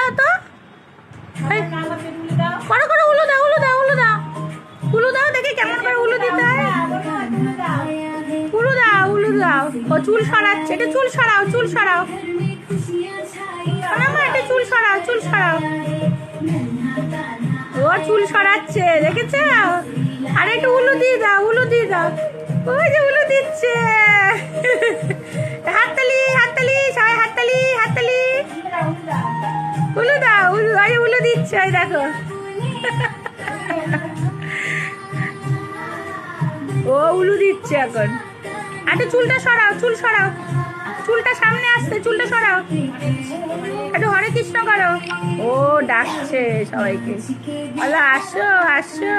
দাও তো, করো করো, উলু দাও, উলু দাও, উলু দাও, উলু দাও, দেখি কেমন করে উলু দিতে হয়। উলু দাও, উলু দাও। ও চুল সরাচ্ছে, এটা চুল সরাও, চুল সরাও, শোনা মা, এটা চুল সরাও, চুল সরাও। ও চুল সরাচ্ছে, দেখেছো? আর একটু উলু দিয়ে দাও, উলু দিয়ে দাও। ওই যে উলু দিচ্ছে। হাততালি, হাততালি, সবাই হাততালি, হাততালি। উলু দাও, উলু, ওই উলু দিচ্ছে, ওই দেখো। ও উলু দিচ্ছে এখন। একটু চুলটা সরাও, চুল সরাও, চুলটা সামনে আসছে, চুলটা সরাও। একটু হরে কৃষ্ণ করো। ও ডাকছে সবাইকে, বলো আসো আসো।